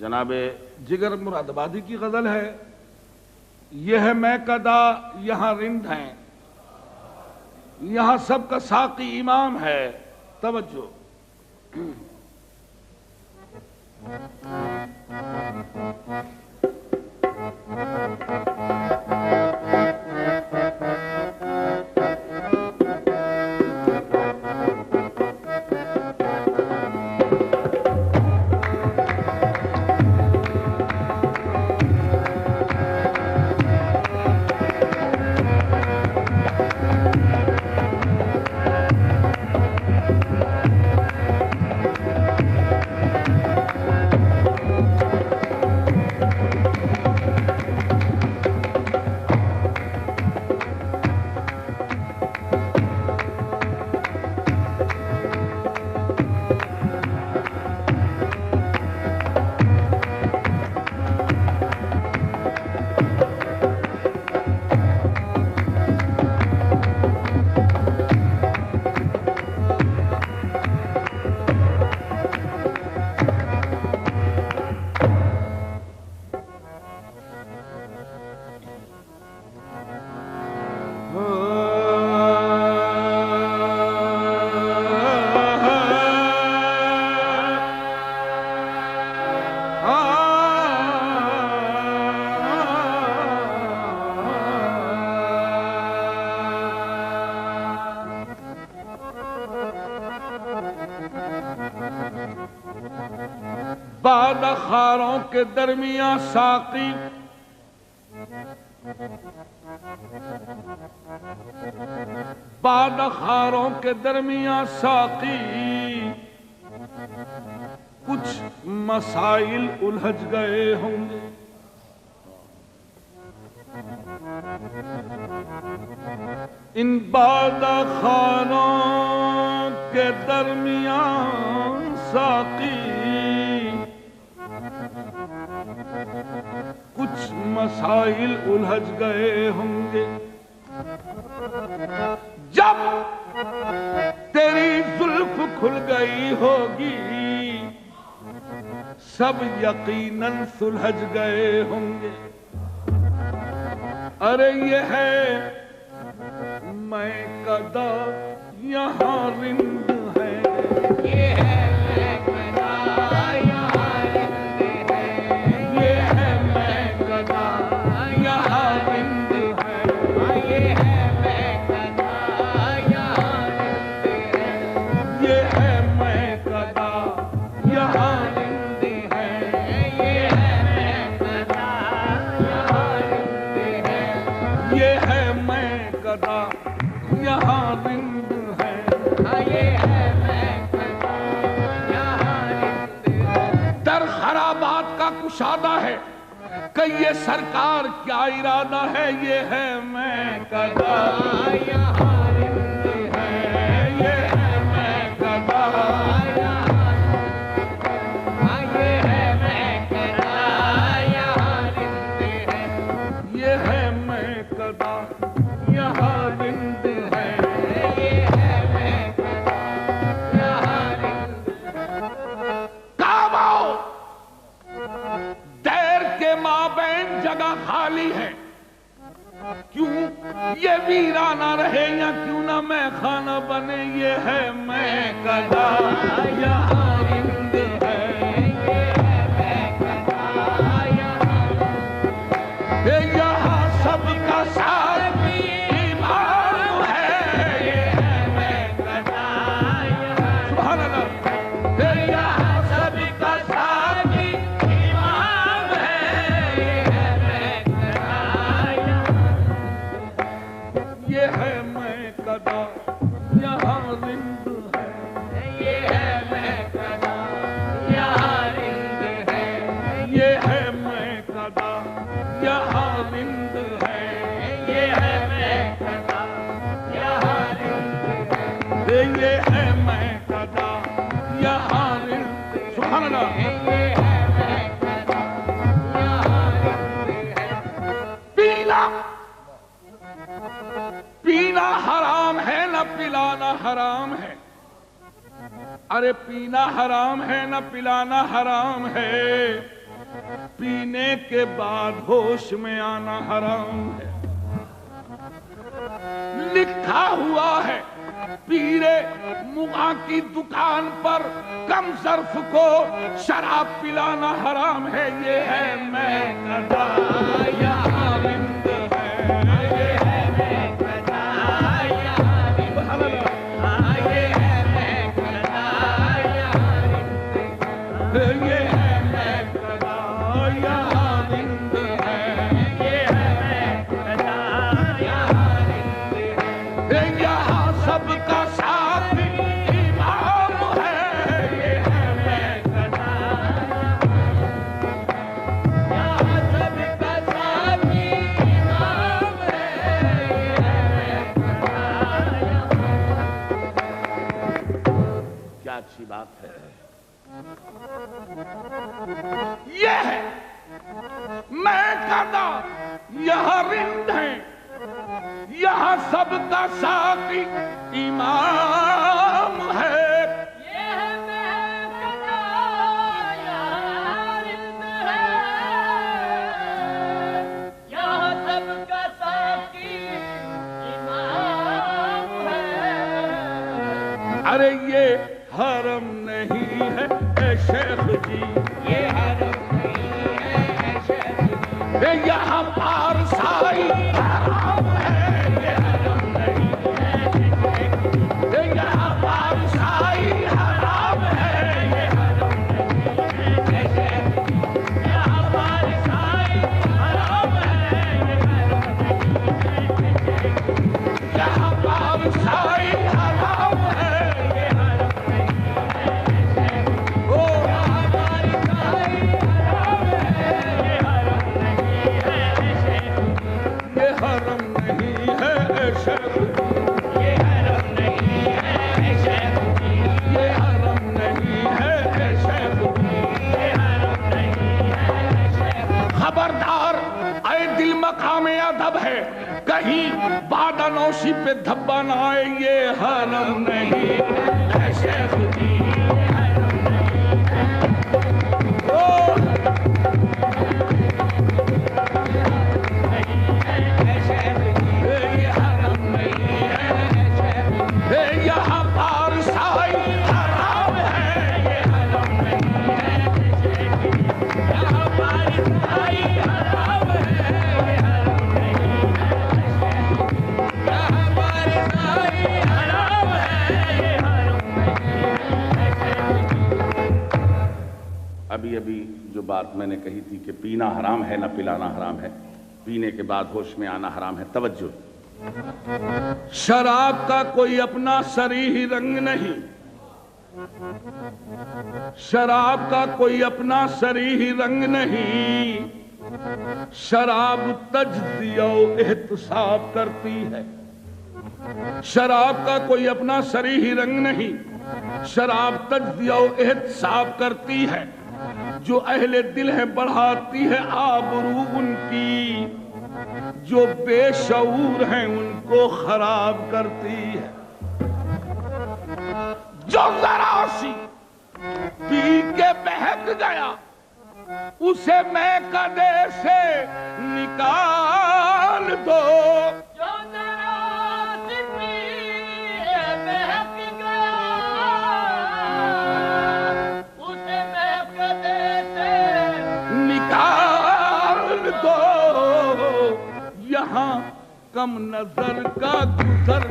جناب جگر مراد آبادی کی غزل ہے، یہ ہے میں کدا یہاں رند ہیں، یہاں سب کا ساقی امام ہے۔ توجہ بعد خاروں کے درمیان ساقی، بعد خاروں کے درمیان ساقی، کچھ مسائل الجھ گئے ہوں گے۔ ان بعد خاروں کے درمیان ساقی، کچھ مسائل الجھ گئے ہوں گے۔ جب تیری زلف کھل گئی ہوگی، سب یقیناً سلجھ گئے ہوں گے۔ ارے یہ ہے میں کدا یہاں رند ہے، یہ ہے میں کدا یہاں رند ہے، یہ ہے میں کدا یہاں رند ہے، یہ ہے میں کدا یہاں رند ہے، یہ ہے میں کدا یہاں رند ہے، یہ ہے میں کدا یہاں رند ہے، یہ ہے میں کدا یہاں رند ہے، یہ ہے میں کدا یہاں رند ہے۔ در خرابات کا کشادہ ہے کہ یہ سرکار کیا ارادہ ہے، یہ ہے میں کدا یہاں رند ہے، یہ ہے میں کدا یہاں رند ہے، یہ ہے میں کدا یہاں رند ہے، یہ ہے میں کدا یہاں رند ہے، یہ ہے میں کدا یہاں رند ہے۔ کام آؤ، دیر کے مابین جگہ خالی ہے، کیوں یہ ویرانہ رہے یا کیوں نہ میں خانہ بنے، یہ ہے میں کدا یہاں رند ہے، یہ ہے میں کدا یہاں رند ہے، یہاں سب کا ساقی امام ہے، یہ ہے میں کدا یہاں سبحان اللہ، یہاں سب کا ساقی امام ہے، یہ ہے میں کدا یہ ہے میں کدا یہاں رند ہے، یہ ہے میں کدا یہاں رند ہے، یہ ہے میں کدا یہاں رند ہے، یہ ہے میں کدا یہاں رند ہے، یہ ہے میں کدا یہاں رند ہے، سبحان اللہ، یہ ہے میں کدا یہاں رند ہے۔ پینا پینا حرام ہے نہ پلانا حرام ہے، ارے پینا حرام ہے نہ پلانا حرام ہے، پینے کے بعد ہوش میں آنا حرام ہے۔ لکھا ہوا ہے پیرے مغاں کی دکان پر کم ظرف کو شراب پلانا حرام ہے۔ یہ ہے میں قضا یہاں رند ہے، یہ ہے میں قضا یہاں رند ہے، یہ ہے میں قضا یہاں رند ہے، یہ ہے میں قضا یہاں رند ہے، یہ ہے میں قضا یہاں رند ہے۔ یہاں سب کا ساتھ امام ہے، یہ ہے میں قضا یہاں سب کا ساتھ امام ہے، یہ ہے میں قضا کیا اچھی بات ہے۔ یہ ہے میں قضا یہاں رند ہے، یہاں سب کا ساقی امام ہے۔ یہ ہے میں قضا یہاں رند ہے، یہاں سب کا ساقی امام ہے۔ ارے یہ حرم نہیں ہے اے شیخ جی، یہ حرم نہیں ہے اے شیخ جی، یہاں پارسائی حرام ہے، یہ حرم نہیں ہے اے شیخ جی، یہاں پارسائی حرام ہے، یہ حرم نہیں ہے اے شیخ جی، یہاں پارسائی حرام ہے، یہ حرم نہیں ہے اے شیخ جی، یہاں پارسائی حرام ہے، یہ حرم خبردار اے دل مقام ادب ہے، کہیں بادہ نوشی پہ دھبا نہ آئے، یہ حرم نہیں ہے شیخ جی، یہاں پارسائی حرام ہے، یہ حرم نہیں ہے یہاں پارسائی حرام ہے، یہ حرم نہیں ہے یہاں پارسائی حرام ہے، یہ حرم نہیں۔ ابھی جو بات میں نے کہی تھی کہ پینا حرام ہے نہ پلانا حرام ہے، پینے کے بعد ہوش میں آنا حرام ہے۔ توجہ، شراب کا کوئی اپنا صریح رنگ نہیں، شراب کا کوئی اپنا صریح رنگ نہیں، شراب تجزیہ و احتساب کرتی ہے۔ شراب کا کوئی اپنا صریح رنگ نہیں، شراب تجزیہ و احتساب کرتی ہے، جو اہل دل ہے بڑھاتی ہے آبرو ان کی، جو بے شعور ہیں ان کو خراب کرتی ہے۔ جو ذرا سی پی کے بہک گیا اسے میں قدے سے نکال دو، جو ذرا سی پی کے بہک گیا اسے میں قدے سے نکال دو، یہاں کم نظر کا گزر